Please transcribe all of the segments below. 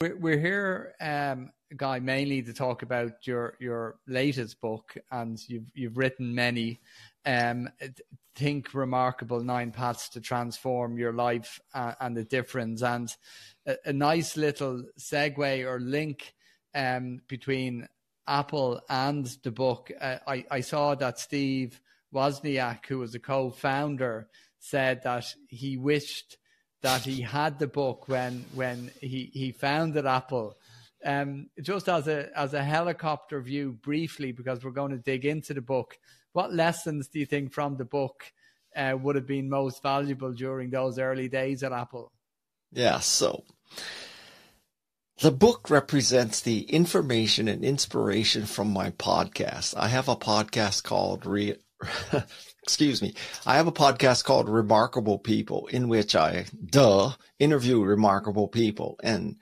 We're here, Guy, mainly to talk about your latest book, and you've written many. Think Remarkable: 9 Paths to Transform Your Life and the Difference, and a nice little segue or link between Apple and the book. I saw that Steve Wozniak, who was a co-founder, said that he wished that he had the book when he founded Apple. Just as a helicopter view, briefly, because we're going to dig into the book, what lessons do you think from the book would have been most valuable during those early days at Apple? Yeah, so the book represents the information and inspiration from my podcast. I have a podcast called I have a podcast called Remarkable People, in which I interview remarkable people. And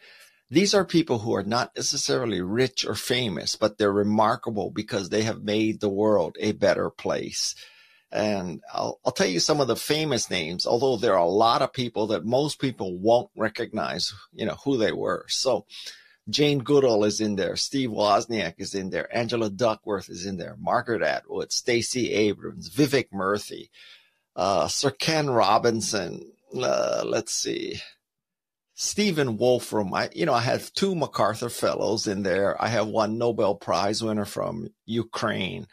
these are people who are not necessarily rich or famous, but they're remarkable because they have made the world a better place. And I'll tell you some of the famous names, although there are a lot of people that most people won't recognize, who they were. So Jane Goodall is in there. Steve Wozniak is in there. Angela Duckworth is in there. Margaret Atwood, Stacey Abrams, Vivek Murthy, Sir Ken Robinson. Let's see. Stephen Wolfram. I have 2 MacArthur Fellows in there. I have 1 Nobel Prize winner from Ukraine.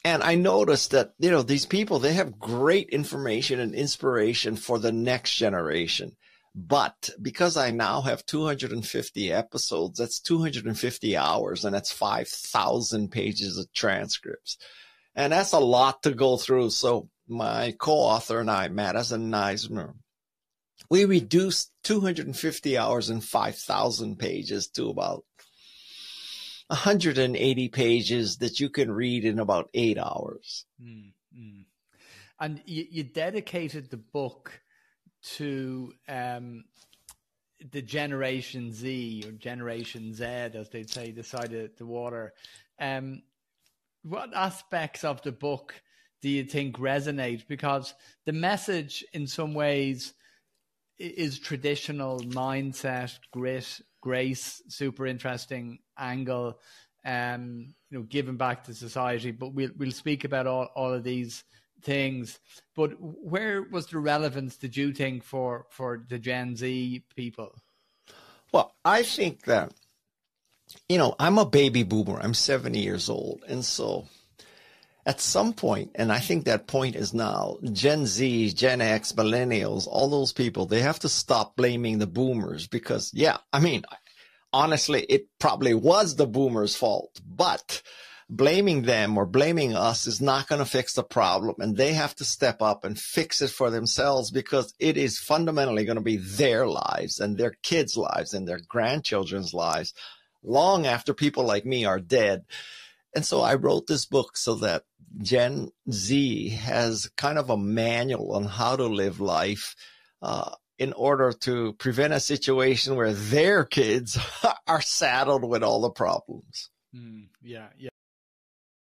And I noticed that, these people, they have great information and inspiration for the next generation. But because I now have 250 episodes, that's 250 hours, and that's 5,000 pages of transcripts. And that's a lot to go through. So my co-author and I, Madison Neisner, we reduced 250 hours and 5,000 pages to about 180 pages that you can read in about 8 hours. Mm-hmm. And you dedicated the book to the Generation Z, or Generation Z, as they'd say, this side of the water. What aspects of the book do you think resonate? Because the message in some ways is traditional mindset, grit, grace, super interesting angle, giving back to society. But we'll speak about all of these things. But where was the relevance, did you think, for the Gen Z people? Well, I think that, I'm a baby boomer. I'm 70 years old. And so at some point, and I think that point is now, Gen Z, Gen X, millennials, all those people, they have to stop blaming the boomers because, honestly, it probably was the boomers' fault, but blaming them or blaming us is not going to fix the problem. And they have to step up and fix it for themselves, because it is fundamentally going to be their lives and their kids' lives and their grandchildren's lives long after people like me are dead. And so I wrote this book so that Gen Z has kind of a manual on how to live life in order to prevent a situation where their kids are saddled with all the problems. Yeah.